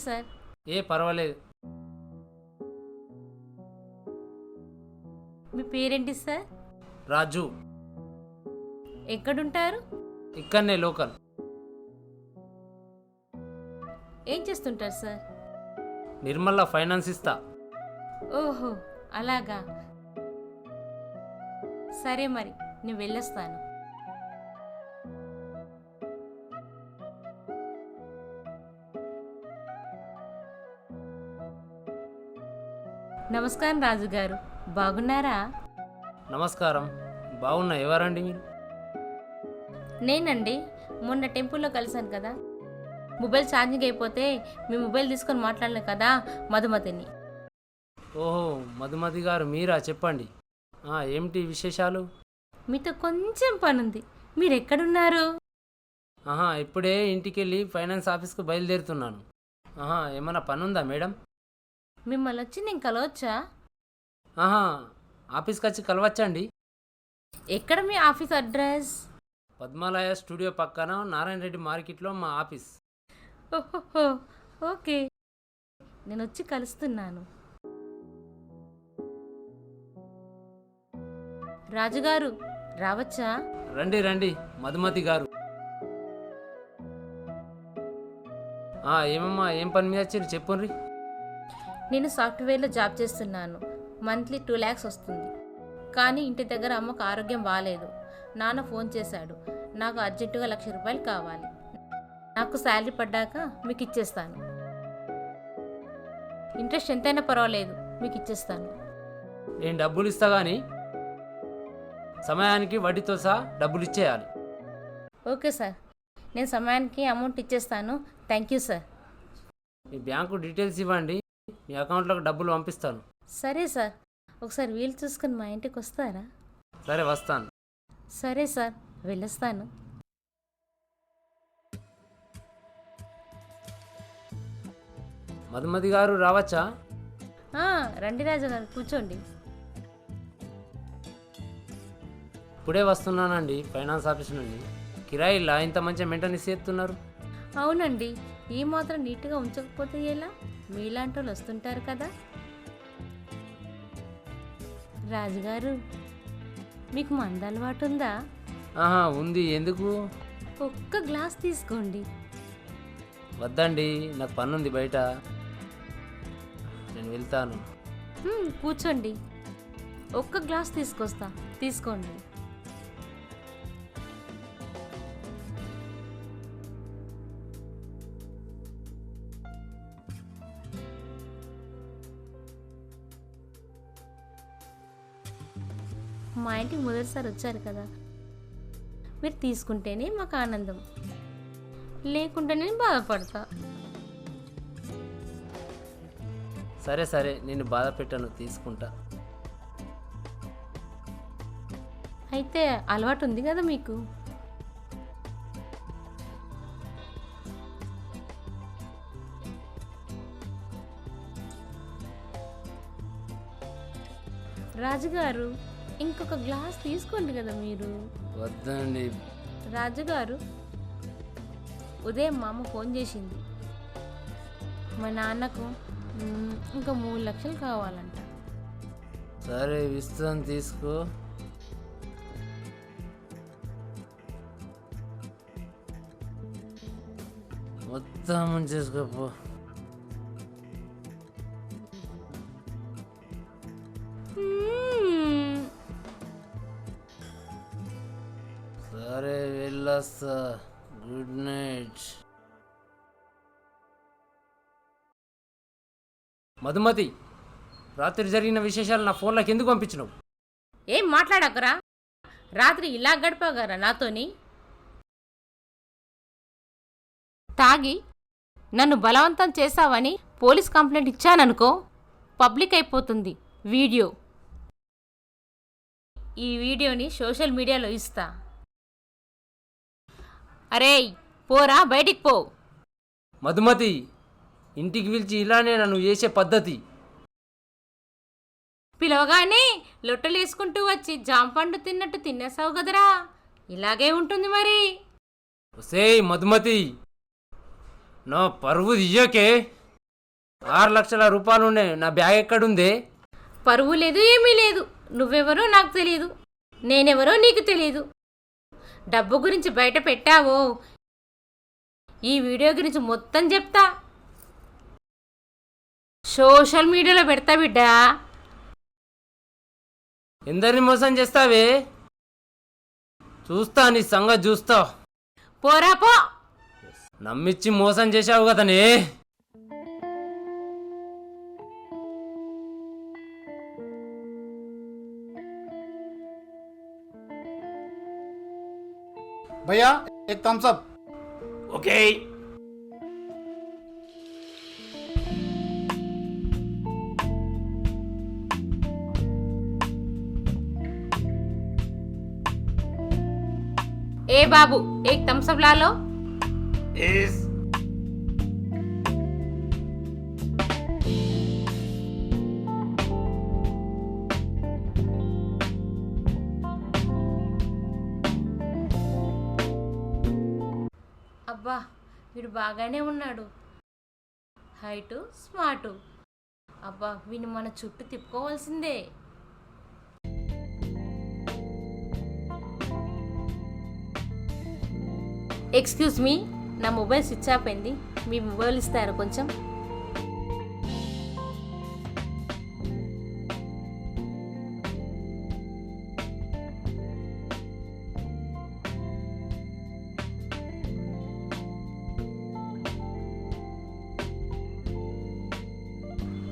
Sir. ఏ పర్వాలేదు. మీ పేరేంటి sir? రాజు. ఎక్కడుంటారు? ఇక్కడనే లోకల్. ఏం చేస్తుంటారు సార్? నిర్మల్లా ఫైనాన్స్ ఇస్తా. ఓహో, అలాగా. సరే మరి, నేను వెళ్ళొస్తాను. నమస్కారం రాజుగారు, బాగున్నారా? నమస్కారం, బాగున్నా. ఎవరండి మీరు? నేనండి, మొన్న టెంపుల్లో కలిశాను కదా, మొబైల్ ఛార్జింగ్ అయిపోతే మీ మొబైల్ తీసుకొని మాట్లాడలే కదా, మధుమతిని. ఓహో, మధుమతి గారు మీరా? చెప్పండి. ఏమిటి విశేషాలు? మీతో కొంచెం పనుంది. మీరు ఎక్కడున్నారు? ఇప్పుడే ఇంటికి వెళ్ళి ఫైనాన్స్ ఆఫీస్కు బయలుదేరుతున్నాను. ఏమైనా పని ఉందా మేడం? మిమ్మల్ని వచ్చి నేను కలవచ్చా? ఆఫీస్కి వచ్చి కలవచ్చండి. ఎక్కడ మీ ఆఫీస్ అడ్రస్? పద్మాలయ స్టూడియో పక్కన నారాయణ రెడ్డి మార్కెట్లో మా ఆఫీస్. ఓహో, ఓకే, నేను వచ్చి కలుస్తున్నాను. రాజుగారు రావచ్చా? రండి రండి మధుమతి గారు. ఏమమ్మా, ఏం పని మీద వచ్చి చెప్పుండ్రి. నేను సాఫ్ట్వేర్లో జాబ్ చేస్తున్నాను. మంత్లీ 2 lakhs వస్తుంది. కానీ ఇంటి దగ్గర అమ్మకు ఆరోగ్యం బాగాలేదు. నాన్న ఫోన్ చేశాడు, నాకు అర్జెంటుగా 1,00,000 రూపాయలు కావాలి. నాకు శాలరీ పడ్డాక మీకు ఇచ్చేస్తాను. ఇంట్రెస్ట్ ఎంతైనా పర్వాలేదు, మీకు ఇచ్చేస్తాను. నేను డబ్బులు ఇస్తా కానీ సమయానికి వడ్డీతో సహా డబ్బులు ఇచ్చేయాలి. ఓకే సార్, నేను సమయానికి అమౌంట్ ఇచ్చేస్తాను. Thank you sir. Me bank details ఇవ్వండి, మీ అకౌంట్లోకి డబ్బులు పంపిస్తాను. సరే సార్, ఒకసారి వీలు చూసుకొని మా ఇంటికి వస్తారా? సరే వస్తాను. సరే సార్, వెళ్ళొస్తాను. మధుమతి గారు రావచ్చా? రండి రాజు గారు, కూర్చోండి. ఇప్పుడే వస్తున్నానండి ఫైనాన్స్ ఆఫీస్ నుండి. కిరాయిలా ఇంత మంచిగా మెయింటెనెన్స్ చేస్తున్నారు? అవునండి, ఈ మాత్రం నీట్గా ఉంచకపోతే ఎలా? మీలాంటి వాళ్ళు వస్తుంటారు కదా. రాజుగారు, మీకు మంద అలవాటు ఉందా? ఉంది. ఎందుకు? ఒక్క గ్లాస్ తీసుకోండి. వద్దండి, నాకు పనుంది బయట, నేను వెళ్తాను. కూర్చోండి, ఒక్క గ్లాస్ తీసుకొస్తా, తీసుకోండి. మా ఇంటికి మొదటిసారి వచ్చారు కదా, మీరు తీసుకుంటేనే మాకు ఆనందం, లేకుంటే నేను బాధపడతా. సరే సరే, నేను బాధ పెట్టాను, తీసుకుంటా. అయితే అలవాటు ఉంది కదా మీకు. రాజుగారు, ఇంకొక గ్లాస్ తీసుకోండి కదా మీరు. వద్దండి. రాజుగారు, ఉదయం మా అమ్మ ఫోన్ చేసింది, మా నాన్నకు ఇంకా 3 లక్షలు కావాలంట. సరే ఇస్తాను, తీసుకో. మొత్తం చేసుకోపో. సరే వెళ్ళొస్తా, గుడ్ నైట్. మధుమతి, రాత్రి జరిగిన విశేషాలు నా ఫోన్లోకి ఎందుకు పంపించినావు? ఏం మాట్లాడకరా, రాత్రి ఇలా గడిపాగారా నాతోని. తాగి నన్ను బలవంతం చేశావని పోలీస్ కంప్లైంట్ ఇచ్చాననుకో, పబ్లిక్ అయిపోతుంది వీడియో. ఈ వీడియోని సోషల్ మీడియాలో ఇస్తా. అరేయ్, పోరా, బయటికి పో. మధుమతి, ఇంటికి పిలిచి ఇలానే నన్ను చేసే పద్ధతి? పిలవగానే లొట్టలేసుకుంటూ వచ్చి జాంపండు తిన్నట్టు తినేసావు కదరా, ఇలాగే ఉంటుంది మరి. ఒసేయ్ మధుమతి, నా పరువు తీయకే. 6 లక్షల రూపాయలు ఉండే నా బ్యాగ్ ఎక్కడుంది? పరువు లేదు, ఏమీ లేదు. నువ్వెవరో నాకు తెలియదు, నేనెవరో నీకు తెలియదు. డబ్బు గురించి బయట పెట్టావో ఈ వీడియో గురించి మొత్తం చెప్తా, సోషల్ మీడియాలో పెడతా బిడ్డా. ఎందరిని మోసం చేస్తావే? చూస్తా, నీ సంగతి చూస్తా. పోరా పో. నమ్మిచ్చి మోసం చేశావు కదనే. भैया एक थम्स अप। ఓకే. ఏ బాబు, ఏక్ థమ్స్ అప్ లా लो. అబ్బా, వీడు బాగానే ఉన్నాడు. Height, smart. అబ్బా, వీని మన చుట్టూ తిప్పుకోవాల్సిందే. ఎక్స్క్యూజ్ మీ, నా మొబైల్ స్విచ్ ఆఫ్ అయింది. మీ మొబైల్ ఇస్తారా కొంచెం?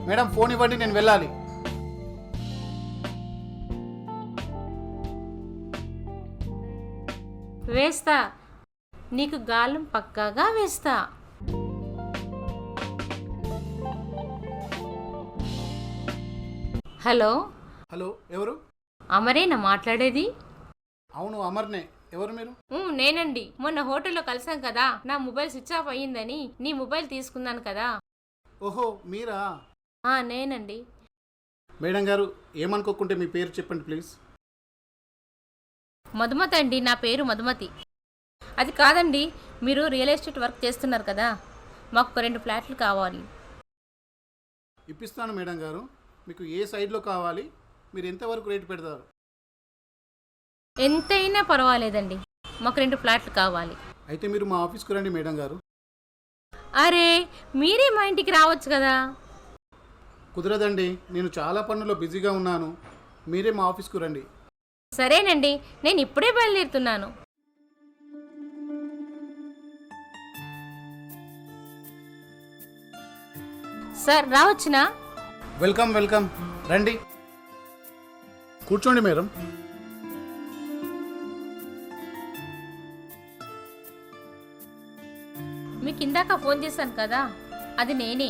మేడం ఫోన్ ఇవ్వండి, నేను వెళ్ళాలి. వేస్తా, నీకు గాలం పక్కాగా వేస్తా. హలో హలో, ఎవరు? అమరేనా మాట్లాడేది? అవును అమర్నే. ఎవరు మీరు? నేనండి. మొన్న హోటల్లో కలిసాం కదా, నా మొబైల్ స్విచ్ ఆఫ్ అయ్యిందని నీ మొబైల్ తీసుకున్నాను కదా. ఓహో మీరా? నేనండి. మేడం గారు ఏమనుకోకుంటే మీ పేరు చెప్పండి ప్లీజ్. మధుమతి అండి, నా పేరు మధుమతి. అది కాదండి, మీరు రియల్ ఎస్టేట్ వర్క్ చేస్తున్నారు కదా, మాకు ఒక 2 ఫ్లాట్లు కావాలి. ఇప్పిస్తాను మేడం గారు. మీకు ఏ సైడ్లో కావాలి? మీరు ఎంతవరకు రేటు పెడతారు? ఎంతైనా పర్వాలేదండి, మాకు 2 ఫ్లాట్లు కావాలి. అయితే మీరు మా ఆఫీస్కి రండి మేడం గారు. అరే, మీరే మా ఇంటికి రావచ్చు కదా. కుదరదండి, నేను చాలా పనుల్లో బిజీగా ఉన్నాను. మీరే మా ఆఫీస్కు రండి. సరేనండి, నేను ఇప్పుడే బయలుదేరుతున్నాను. సార్ రావచ్చునా? వెల్కమ్ వెల్కమ్, రండి కూర్చోండి మేడం. మీకు ఇందాక ఫోన్ చేశాను కదా, అది నేనే.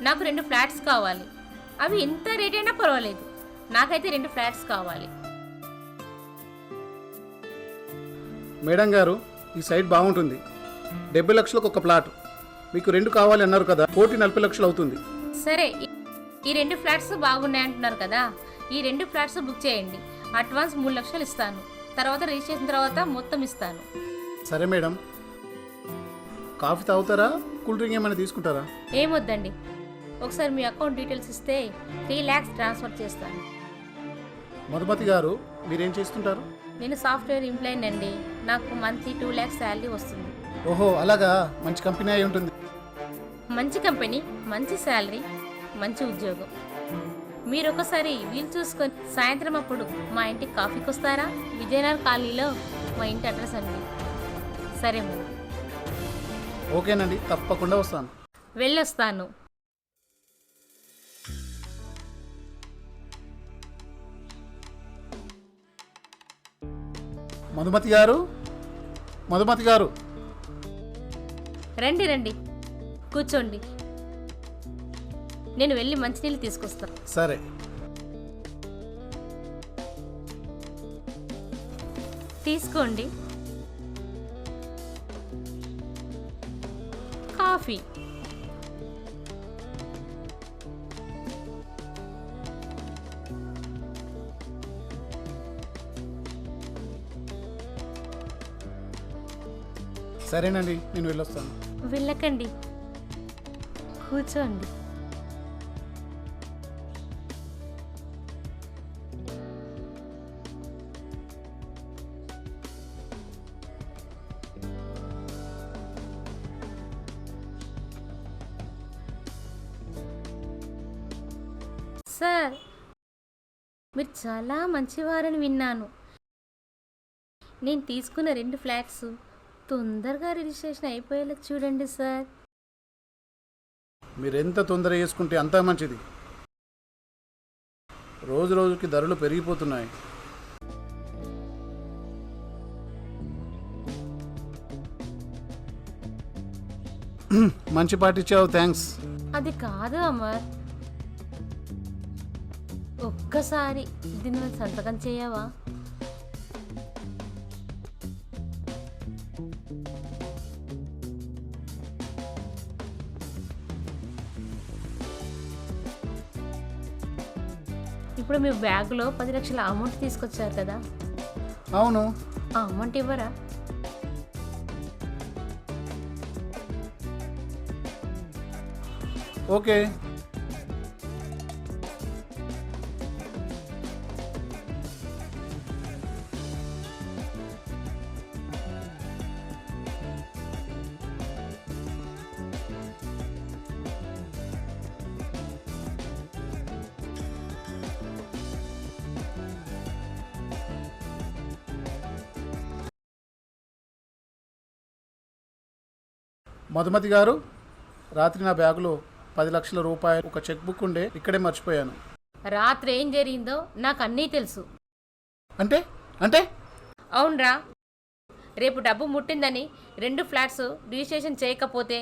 నాకు 2 ఫ్లాట్స్ కావాలి. అవి ఎంత రేట్ అయినా పర్వాలేదు, నాకైతే 2 ఫ్లాట్స్ కావాలి. మేడం గారు ఈ సైట్ బాగుంటుంది. 70 లక్షలకు ఒక ప్లాట్. మీకు 2 కావాలి అన్నారు కదా, 40 లక్షలు అవుతుంది. సరే, ఈ 2 ఫ్లాట్స్ బాగున్నాయంటున్నారు కదా, ఈ 2 ఫ్లాట్స్ బుక్ చేయండి. అడ్వాన్స్ 3 లక్షలు ఇస్తాను, తర్వాత రిజిస్ట్రేషన్ తర్వాత మొత్తం ఇస్తాను. సరే మేడం. కాఫీ తాగుతారా? కూల్ డ్రింక్ ఏమైనా తీసుకుంటారా? ఏమొద్దండి, ఒకసారి మీ అకౌంట్ డీటెయిల్స్ ఇస్తే 3 lakhs ట్రాన్స్ఫర్ చేస్తాను. మధుమతి గారు మీరేం చేస్తుంటారు? నేను సాఫ్ట్వేర్ ఎంప్లాయీ అండి. నాకు మంత్లీ 2 lakhs శాలరీ వస్తుంది. ఓహో అలాగా, మంచి కంపెనీ అయి ఉంటుంది. మంచి కంపెనీ, మంచి శాలరీ, మంచి ఉద్యోగం. మీరు ఒకసారి వీలు చూసుకొని సాయంత్రం అప్పుడు మా ఇంటికి కాఫీకి వస్తారా? విజయనగర్ కాలనీలో మా ఇంటి అడ్రస్ అండి. సరే మరి. ఓకేనండి, తప్పకుండా వస్తాను. వెళ్ళొస్తాను. మధుమతి గారు, మధుమతి గారు రండి రండి, కూర్చోండి. నేను వెళ్ళి మంచినీళ్ళు తీసుకొస్తాను. సరే. తీసుకోండి. కాఫీ. సరేనండి, నేను వెళ్ళొస్తాను. వెళ్ళకండి, కూర్చోండి. సార్, మీరు చాలా మంచివారని విన్నాను. నేను తీసుకున్న 2 ఫ్లాట్స్ తొందరగా రిజిస్ట్రేషన్ అయిపోయేలా చూడండి సార్. మీరు ఎంత తొందర చేసుకుంటే అంత మంచిది. రోజు రోజుకి ధరలు పెరిగిపోతున్నాయి. మంచి పాటించావు, థ్యాంక్స్. అది కాదు అమర్, ఒక్కసారి దీని మీద సంతకం చేయవా? ఇప్పుడు మీ బ్యాగ్లో 10 లక్షల అమౌంట్ తీసుకొచ్చారు కదా, అవును. ఆ అమౌంట్ ఇవ్వరా? ఓకే. మధుమతి గారు, రాత్రి నా బ్యాగులో 10 లక్షల రూపాయలు ఒక చెక్ బుక్ ఉండే, ఇక్కడే మర్చిపోయాను. రాత్రి ఏం జరిగిందో నాకు అన్నీ తెలుసు. అంటే అంటే అవునరా, రేపు డబ్బు ముట్టిందని 2 ఫ్లాట్స్ రిజిస్ట్రేషన్ చేయకపోతే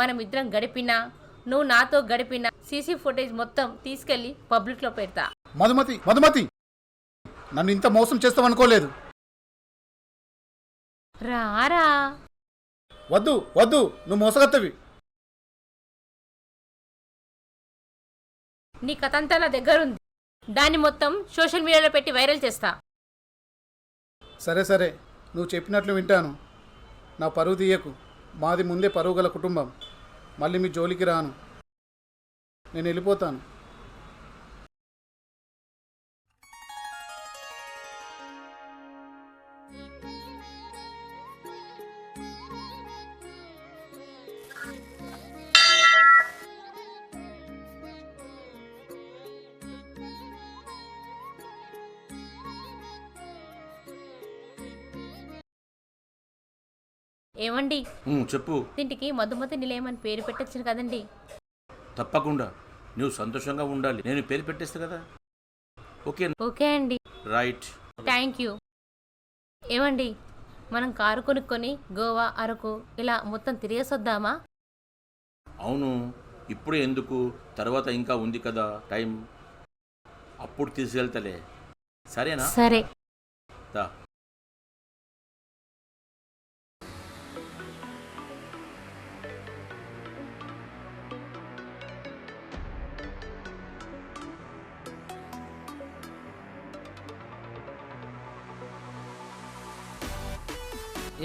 మనం ఇద్దరం గడిపినా, నువ్వు నాతో గడిపిన సీసీ ఫుటేజ్ మొత్తం తీసుకెళ్ళి పబ్లిక్లో పెడతా. మధుమతి, మధుమతి, నన్ను ఇంత మోసం చేస్తావనుకోలేదు. రారా. వద్దు వద్దు, నువ్వు మోసగత్తవి. నీ కథంతా నా దగ్గర ఉంది. దాన్ని మొత్తం సోషల్ మీడియాలో పెట్టి వైరల్ చేస్తా. సరే సరే, నువ్వు చెప్పినట్లు వింటాను. నా పరువు తీయకు. మాది ముందే పరువు గల కుటుంబం. మళ్ళీ మీ జోలికి రాను. నేను వెళ్ళిపోతాను. ఏమండి, చెప్పు. ఇంటికి మధుమతి నిలయం అని పేరు పెట్టచ్చు కదండి? తప్పకుండా. నువ్వు సంతోషంగా ఉండాలి. నేను పేరు పెట్టేస్తా కదా. ఓకే. ఓకే అండి. రైట్. Thank you. ఏమండి, మనం కారు కొనుక్కొని గోవా, అరకు ఇలా మొత్తం తిరిగేసొద్దామా? అవును, ఇప్పుడు ఎందుకు, తర్వాత ఇంకా ఉంది కదా టైం, అప్పుడు తీసుకెళ్తలే. సరేనా? సరే. దా.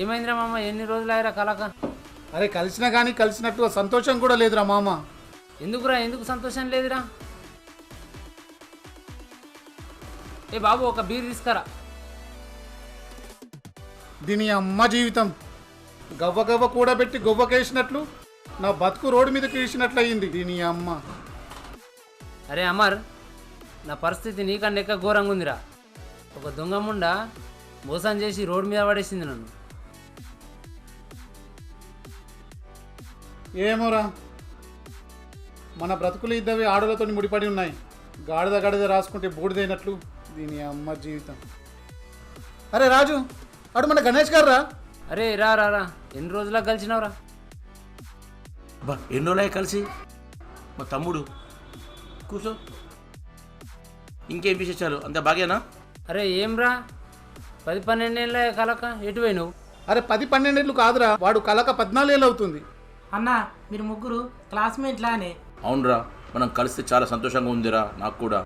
ఏమైందిరా మామ, ఎన్ని రోజులు అయ్యారా కలక? అరే, కలిసినా కానీ కలిసినట్టు సంతోషం కూడా లేదురా మామ. ఎందుకురా, ఎందుకు సంతోషం లేదురా? ఏ బాబు, ఒక బీర్ తీసుకురా. దీని అమ్మ జీవితం గవ్వ గవ్వ కూడబెట్టి గొవ్వకేసినట్లు నా బతుకు రోడ్డు మీదకి వేసినట్లు అయ్యింది. దీని అమ్మ. అరే అమర్, నా పరిస్థితి నీకన్నా ఎక్క ఘోరంగా ఉందిరా. ఒక దొంగముండా మోసం చేసి రోడ్డు మీద పడేసింది నన్ను. ఏమోరా, మన బ్రతుకులు ఇద్దవి ఆడలతో ముడిపడి ఉన్నాయి. గాడిద గాడిద రాసుకుంటే బూడిదైనట్లు దీని అమ్మ జీవితం. అరే రాజు, అడు మన గణేష్ గారు రా. అరే రా రా రా, ఎన్ని రోజులకు కలిసినావురా? బా, ఎన్ని రోజులు కలిసి. మా తమ్ముడు, కూర్చో. ఇంకేం విశేషాలు, అంత బాగేనా? అరే ఏం రా, 10-12 ఏళ్ళ కలక ఎటు పోయినావు? అరే 10-12 ఏళ్ళు కాదురా, వాడు కలక 14 ఏళ్ళు అవుతుంది. అన్నా, మీరు ముగ్గురు క్లాస్మేట్లానే. అవునరా, మనం కలిస్తే చాలా సంతోషంగా ఉందిరా నాకు కూడా.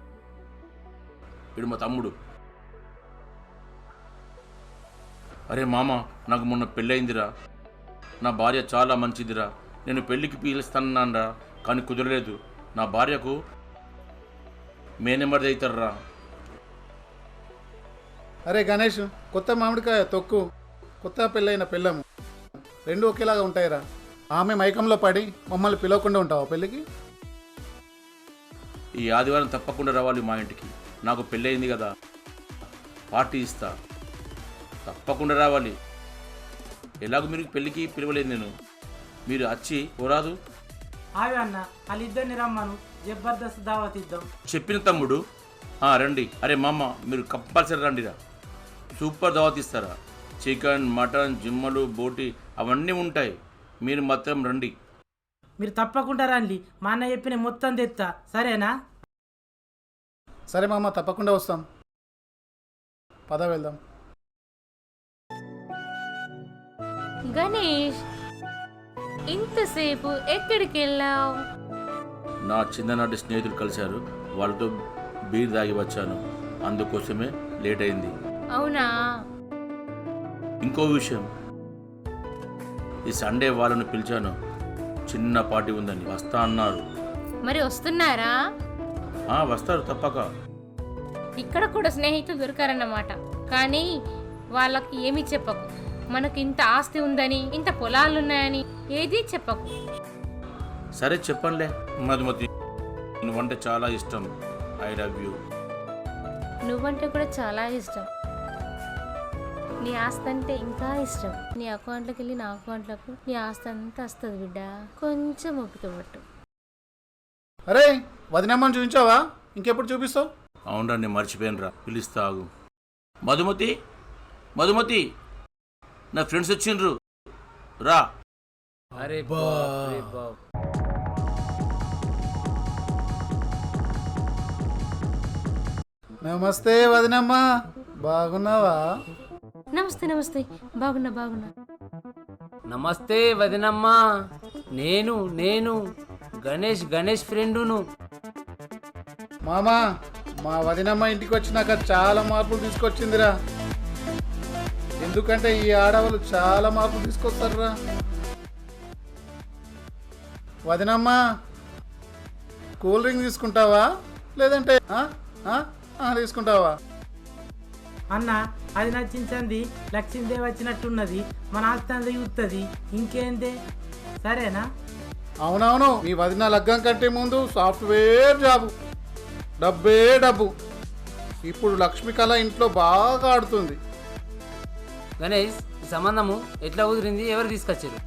వీడు మా తమ్ముడు. అరే మామ, నాకు మొన్న పెళ్ళయిందిరా. నా భార్య చాలా మంచిదిరా. నేను పెళ్ళికి పిలుస్తానరా, కానీ కుదరలేదు. నా భార్యకు మేనెమ్మడిది అవుతారా. అరే గణేష్, కొత్త మామిడికాయ తొక్కు, కొత్త పెళ్ళైన పిల్లము రెండు ఒకేలాగా ఉంటాయిరా. ఆమె మైకంలో పడి మమ్మల్ని పిలవకుండా ఉంటావా పెళ్ళికి? ఈ ఆదివారం తప్పకుండా రావాలి మా ఇంటికి. నాకు పెళ్ళయింది కదా, పార్టీ ఇస్తా. తప్పకుండా రావాలి. ఎలాగో మీరు పెళ్ళికి పిలవలేదు నేను. మీరు వచ్చి పోరాదు. ఆవి అన్న వాళ్ళిద్దరిని రమ్మను, జబర్దస్త్ దావత్ ఇద్దాం. చెప్పిన తమ్ముడు. రండి. అరే మామ, మీరు కంపల్సరీ రండిరా. సూపర్ దావత్ ఇస్తారా. చికెన్, మటన్, జిమ్మలు, బోటి అవన్నీ ఉంటాయి. మీరు మాత్రం రండి. మీరు తప్పకుండా రండి. మా అన్న చెప్పిన మొత్తం తెస్తా, సరేనా? సరే మామ, తప్పకుండా వస్తాం. పద వెళ్దాం. గణేష్, ఇంతసేపు ఎక్కడికి వెళ్ళావు? నా చిన్ననాటి స్నేహితులు కలిశారు, వాళ్ళతో బీర్ తాగి వచ్చాను. అందుకోసమే లేట్ అయింది. అవునా? ఇంకో విషయం, ఈ సండే వాళ్ళని పిలిచాను. చిన్న పార్టీ ఉందని వస్తా అన్నారు. మరి వస్తున్నారా? వస్తారు తప్పక. ఇక్కడ కూడా స్నేహితులు దొరికారన్నమాట. కానీ వాళ్ళకి ఏమీ చెప్పకు. మనకు ఇంత ఆస్తి ఉందని, ఇంత పొలాలున్నాయని ఏదీ చెప్పకు. సరే చెప్పండిలే. మధుమతి, నువ్వంటే చాలా ఇష్టం. I love you. నువ్వంటే కూడా చాలా ఇష్టం. నీ ఆస్తి అంటే ఇంకా ఇష్టం. నీ అకౌంట్లోకి వెళ్ళి నా అకౌంట్లకు నీ ఆస్తి అంతా వస్తుంది బిడ్డ. కొంచెం ఓపిక పట్టు. అరే వదినమ్మని చూపించావా? ఇంకెప్పుడు చూపిస్తావు? అవునరా, నేను మర్చిపోయానురా. పిలుస్తా ఆగు. మధుమతి, మధుమతి, నా ఫ్రెండ్స్ వచ్చిండ్రు, రా. అరే బాప్ రే బాప్. నమస్తే వదినమ్మ, బాగున్నావా? నమస్తే నమస్తే. బాగున్నా. నమస్తే వదినమ్మ. నేను గణేష్ ఫ్రెండును. మామా, మా వదినమ్మ ఇంటికి వచ్చినాక చాలా మార్పులు తీసుకొచ్చిందిరా. ఎందుకంటే ఈ ఆడవాళ్ళు చాలా మార్పులు తీసుకొస్తారురా. వదినమ్మ, కూల్ డ్రింక్ తీసుకుంటావా లేదంటే తీసుకుంటావా? అన్న అది నచ్చించండి. లక్ష్మీదేవి వచ్చినట్టున్నది. మన ఆస్తి చూస్తుంది. ఇంకేందే, సరేనా? అవునవును, మీ వదిన లగ్గం కంటే ముందు సాఫ్ట్వేర్ జాబు, డబ్బే డబ్బు. ఇప్పుడు లక్ష్మి కళ ఇంట్లో బాగా ఆడుతుంది. గణేష్, ఈ సంబంధము ఎట్లా కుదిరింది? ఎవరు తీసుకొచ్చారు?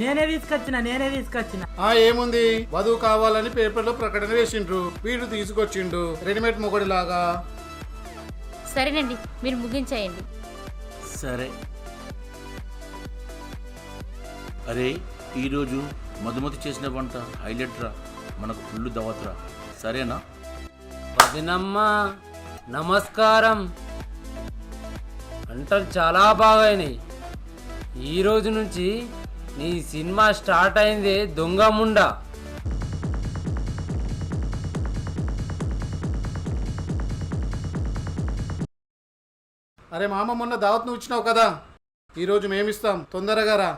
నేనే తీసుకొచ్చిన. ఏముంది, వధువు కావాలని పేపర్లో ప్రకటన వేసిండ్రు, వీడు తీసుకొచ్చిండు రెడీమేడ్ మొగడిలాగా. సరేనండి, మీరు ముగించేయండి. సరే. అరే, ఈరోజు మధుమతి చేసిన వంట హైలైట్ రా. మనకు ఫుల్ దావత్రా, సరేనా? వదినమ్మ నమస్కారం. వంటలు చాలా బాగాయినాయి. ఈరోజు నుంచి నీ సినిమా స్టార్ట్ అయిందే దొంగముండా. అరే మామ, మొన్న దావత్ నువ్వు ఇచ్చినావు కదా, ఈరోజు మేమిస్తాం, తొందరగా రా.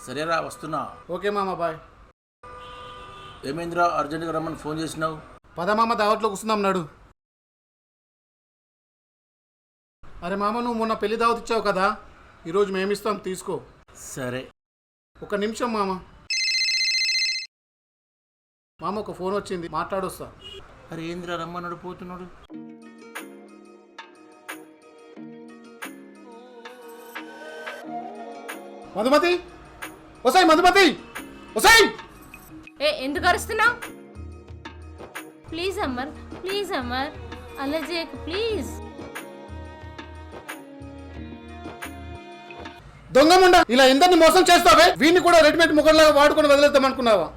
సరేరా, వస్తున్నా. ఓకే మామ, బాయ్. ఏమైందిరా, అర్జెంట్గా రమ్మని ఫోన్ చేసినావు? పద మామ, దావట్లో కూర్చుందాం నడు. అరే మామ, నువ్వు మొన్న పెళ్లి దావత్ ఇచ్చావు కదా, ఈరోజు మేమిస్తాం, తీసుకో. సరే. ఒక నిమిషం మామ. మామ, ఒక ఫోన్ వచ్చింది, మాట్లాడొస్తా. అరే ఏందిరా, రమ్మన్నాడు పోతున్నాడు. మధుమతి, వసాయి మధుమతి, వసాయి. ఎందుకు అరుస్తున్నావు? ప్లీజ్ అమ్మర్, అలా చేయకు ప్లీజ్. దొంగముండా, ఇలా ఎందరిని మోసం చేస్తావే? వీడిని కూడా రెడీమేడ్ ముఖంలాగా వాడుకొని వదిలేద్దాం అనుకున్నావా?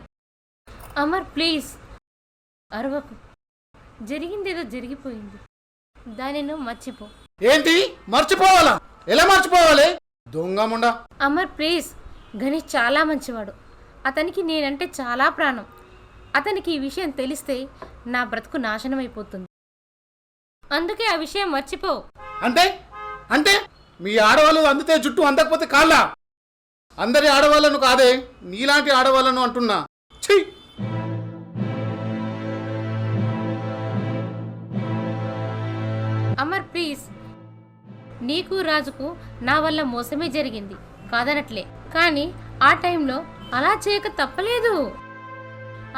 అమర్ ప్లీజ్ అరవకు. జరిగిందేదో జరిగిపోయింది, దాన్ని నువ్వు మర్చిపో. ఏంటి మర్చిపోవాలా? ఎలా మర్చిపోవాలి? దొంగముండా. అమర్ ప్లీజ్. గణేష్ చాలా మంచివాడు. అతనికి నేనంటే చాలా ప్రాణం. అతనికి ఈ విషయం తెలిస్తే నా బ్రతుకు నాశనం అయిపోతుంది. అందుకే ఆ విషయం మర్చిపో. అంటే అంటే మీ ఆడవాళ్ళు అందితే జుట్టు, అందకపోతే కాళ్ళ? అందరి ఆడవాళ్ళను కాదే, నీలాంటి ఆడవాళ్ళను అంటున్నా. అమర్ ప్లీజ్, నీకు రాజుకు నా వల్ల మోసమే జరిగింది కాదనట్లే, కానీ ఆ టైంలో అలా చేయక తప్పలేదు.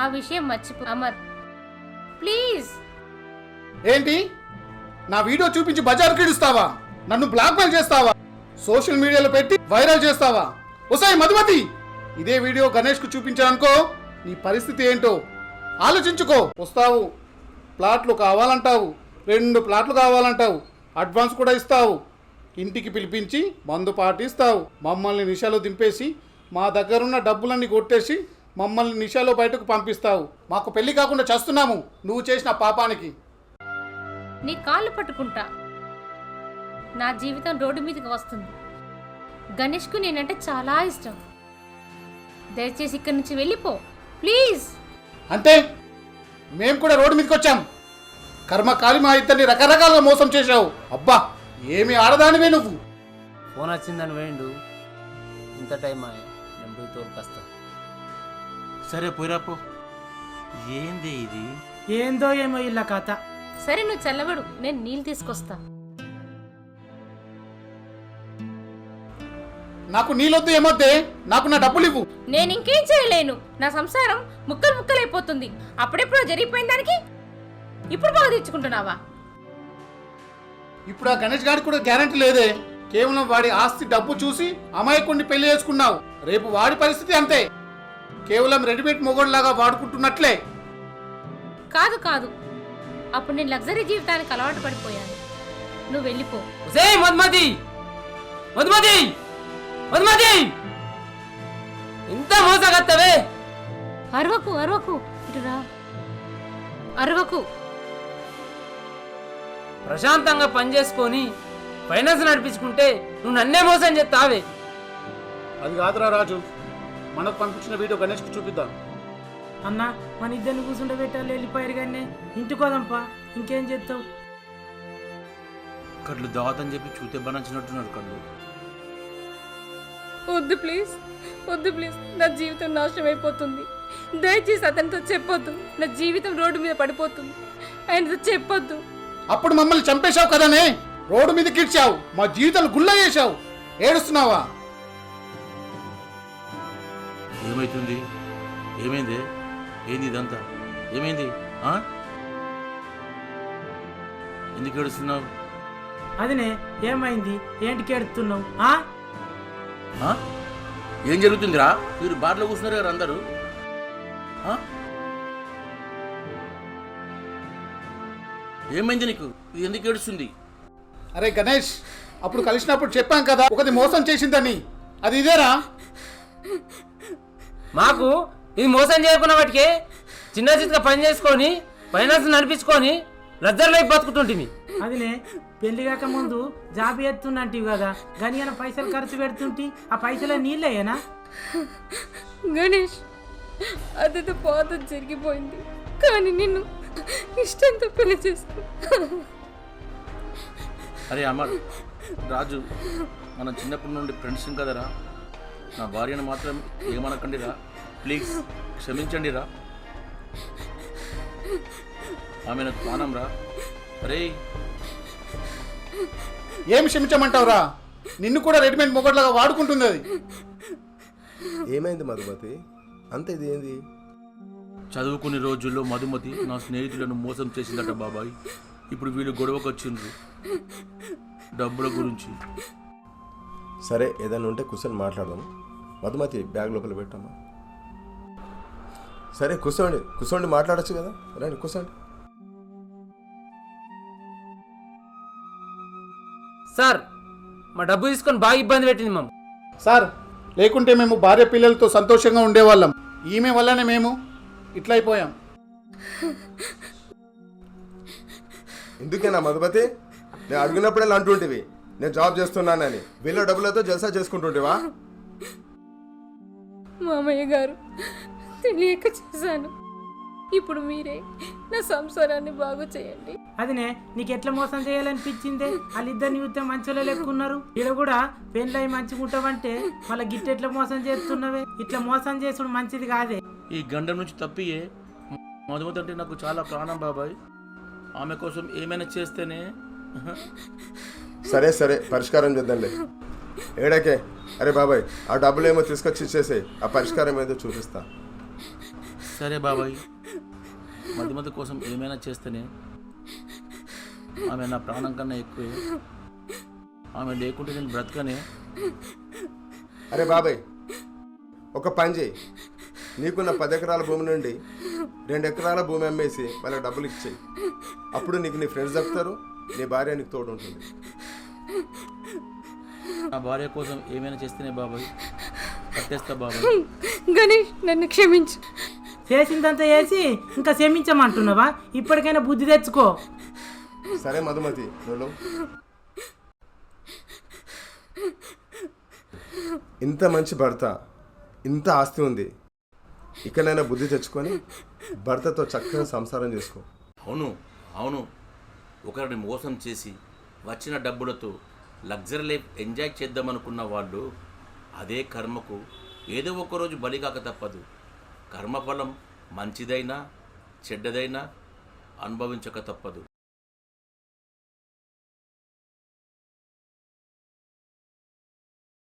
ఆ విషయం మర్చిపో అమర్ ప్లీజ్. ఏంటి నా వీడియో చూపించి బజార్కి ఇడుస్తావా? నన్ను బ్లాక్మెయిల్ చేస్తావా? సోషల్ మీడియాలో పెట్టి వైరల్ చేస్తావా? ఒసాయి మధుమతి, ఇదే వీడియో గణేష్కు చూపించానుకో నీ పరిస్థితి ఏంటో ఆలోచించుకో. వస్తావు, ప్లాట్లు కావాలంటావు, 2 ప్లాట్లు కావాలంటావు, అడ్వాన్స్ కూడా ఇస్తావు, ఇంటికి పిలిపించి మందు పాటిస్తావు, మమ్మల్ని నిషాలో దింపేసి మా దగ్గరున్న డబ్బులన్నీ కొట్టేసి మమ్మల్ని నిషాలో బయటకు పంపిస్తావు. మాకు పెళ్లి కాకుండా చేస్తున్నాము నువ్వు చేసిన పాపానికి. నీ కాళ్ళు పట్టుకుంటా. నా జీవితం రోడ్డు మీదకి వస్తుంది. గణేష్కు నేనంటే చాలా ఇష్టం. దయచేసి ఇక్కడి నుంచి వెళ్ళిపో ప్లీజ్. అంతే, మేము కూడా రోడ్డు మీదకి వచ్చాం. కర్మకాలి మా ఇద్దరిని రకరకాలుగా మోసం చేశావు. అబ్బా ఏమి ఆడదానివే నువ్వు. ఫోన్ వచ్చిందని వేయండు, ఇంత టైం నేను పోయి తోలుకొస్తా. సరే పోయిరాపో. ఏంది ఇది? ఏందో ఏమో ఇల్ల కథ. సరే నువ్వు చల్లబడు, నేను నీళ్ళు తీసుకొస్తా. నాకు నీళ్ళొద్దు ఏమొద్దే, నాకు నా డబ్బులు ఇవ్వు. నేను ఇంకేం చేయలేను. నా సంసారం ముక్కలు ముక్కలైపోతుంది. అప్పుడెప్పుడో జరిగిపోయిన దానికి ఇప్పుడు బాగా తెచ్చుకుంటున్నావా? ఇప్పుడు ఆ గణేష్ గారికి కూడా గ్యారంటీ లేదే. కేవలం వాడి ఆస్తి డబ్బు చూసి అమాయకుడిని పెళ్లి చేసుకున్నావు. రేపు వాడి పరిస్థితి అంతే. కేవలం రెడీమేడ్ మొగోడ్లాగా వాడుకుంటున్నట్లే. కాదు కాదు, అప్పుడు నేను లగ్జరీ జీవితానికి అలవాటు పడిపోయాను. నువ్వు వెళ్ళిపో. ఒసేయ్ మధుమతి, మధుమతి, మధుమతి, ఇంత మోసగత్తవే. అరవకు అరవకు, ఇటురా. అరవకు. ప్రశాంతంగా పనిచేసుకొని ఫైనాన్స్ నడిపించుకుంటే నువ్వు నన్నే మోసం చేస్తావే. అది కాదురా రాజు, మనకు పంపించిన వీడియో గణేష్కి చూపిద్దాం. అన్న మన ఇద్దరిని కూర్చుంటే పెట్టాలి, వెళ్ళిపోయారు కానీ ఇంటికోదంపా. ఇంకేం చేస్తావు? కళ్ళు దావతని చెప్పి చూతే బనంచినట్టున్నాడు కళ్ళు. వద్దు ప్లీజ్, వద్దు ప్లీజ్. నా జీవితం నాశనం అయిపోతుంది. దయచేసి అతనితో చెప్పొద్దు. నా జీవితం రోడ్డు మీద పడిపోతుంది. ఆయనతో చెప్పొద్దు. అప్పుడు మమ్మల్ని చంపేశావు కదనే, రోడ్డు మీద కిడ్చావు, మా జీవితాలు గుల్ల చేశావు. ఏడుస్తున్నావా? ఏమైతుంది? ఏమైంది? ఏంది ఇదంతా? ఏమైంది? ఎందుకు ఏడుస్తున్నావు? అదినే ఏమైంది? ఏంటికి ఏడుస్తున్నావు? ఏం జరుగుతుందిరా? మీరు బార్లో కూర్చున్నారు కదా అందరూ. ఏమైంది నీకు? ఇది ఎందుకు ఏడుస్తుంది? అరే గణేష్, అప్పుడు కలిసినప్పుడు చెప్పాం కదా ఒకది మోసం చేసిందని. అది ఇదేరా? మాకు ఇది మోసం చేయకున్న వాటికి చిన్న చిన్నగా పని చేసుకొని ఫైనాన్స్ నడిపించుకొని లగ్జరీలో బతుకుతుంటిమి. అదినే పెళ్లి కాక ముందు జాబ్ ఎత్తున్నంటివి కదా, గనియన పైసలు ఖర్చు పెడుతుంటి. ఆ పైసలే నీళ్ళేనా? గణేష్, అదేదో పాత జరిగిపోయింది, కానీ నిన్ను ఇష్టంతో పెళ్లి చేసుకో. అరే అమర్, రాజు, మనం చిన్నప్పటి నుండి ఫ్రెండ్స్ కదరా. నా భార్యను మాత్రం ఏమనకండిరా, ప్లీజ్ క్షమించండి రా. ఆమె నాకు ప్రాణం రా. అరే ఏం క్షమించమంటావురా? నిన్ను కూడా రెడీమేడ్ మొగడ్లాగా వాడుకుంటుంది అది. ఏమైంది మధుమతి? అంత ఇది ఏంది? చదువుకునే రోజుల్లో మధుమతి నా స్నేహితులను మోసం చేసిందట బాబాయ్. ఇప్పుడు వీళ్ళు గొడవకు వచ్చిండ్రు డబ్బుల గురించి. సరే ఏదైనా ఉంటే కూర్చొని మాట్లాడదాం. మధుమతి బ్యాగ్ లోపల పెట్టమ్మా. సరే కూర్చోండి, కూర్చోండి, మాట్లాడచ్చు కదా. రండి కూర్చోండి. సార్, మా డబ్బు తీసుకొని బాగా ఇబ్బంది పెట్టింది మామ. సార్, లేకుంటే మేము భార్య పిల్లలతో సంతోషంగా ఉండేవాళ్ళం. ఈమె వల్లనే మేము ఇట్లా అయిపోయాం. ఎందుకేనా మధుమతి? నేను అడిగినప్పుడే అంటుంటివి నేను జాబ్ చేస్తున్నానని. వీళ్ళ డబ్బులతో జల్సా చేసుకుంటుంటివా? మామయ్య గారు, తెలియక చేశాను. ఇప్పుడు మీరే నా సంసారాన్ని బాగు చేయండి. అదినే నీకు ఎట్లా మోసం చేయాలనిపించిందే? వాళ్ళిద్దరిని చూస్తే మంచిలో లెక్కున్నారు. ఇక్కడ కూడా పెళ్ళై మంచిగుంటావంటే మళ్ళీ గిట్ట ఎట్లా మోసం చేస్తున్నావే? ఇట్లా మోసం చేసుడు మంచిది కాదే. ఈ గండం నుంచి తప్పియే. మధుమతి అంటే నాకు చాలా ప్రాణం బాబాయ్. ఆమె కోసం ఏమైనా చేస్తేనే సరే సరే పరిష్కారం చేద్దాంలే. ఏడాకే. అరే బాబాయ్ ఆ డబ్బులు ఏమో తీసుకొచ్చి ఇచ్చేసే, ఆ పరిష్కారం ఏదో చూపిస్తా. సరే బాబాయ్, మధుమతి కోసం ఏమైనా చేస్తేనే. ఆమె నా ప్రాణం కన్నా ఎక్కువే. ఆమె లేకుంటే నేను బ్రతకనే. అరే బాబాయ్ ఒక పని చేయి, నీకున్న 10 ఎకరాల భూమి నుండి 2 ఎకరాల భూమి అమ్మేసి వాళ్ళ డబ్బులు ఇచ్చేయి. అప్పుడు నీకు నీ ఫ్రెండ్స్ చెప్తారు, నీ భార్య నీకు తోడు ఉంటుంది. నా భార్య కోసం ఏమైనా చేస్తేనే బాబాయ్, కట్టేస్తా బాబాయ్. గణేష్ నన్ను క్షమించు. చేసిందంతా చేసి ఇంకా క్షమించమంటున్నావా? ఇప్పటికైనా బుద్ధి తెచ్చుకో. సరే మధుమతి నువ్వు ఇంత మంచి భర్త, ఇంత ఆస్తి ఉంది, ఇకనైనా బుద్ధి తెచ్చుకొని భర్తతో చక్కగా సంసారం చేసుకో. అవును అవును, ఒకరిని మోసం చేసి వచ్చిన డబ్బులతో లగ్జరీ లైఫ్ ఎంజాయ్ చేద్దామనుకున్న వాళ్ళు అదే కర్మకు ఏదో ఒకరోజు బలికాక తప్పదు. కర్మఫలం మంచిదైనా చెడ్డదైనా అనుభవించక తప్పదు.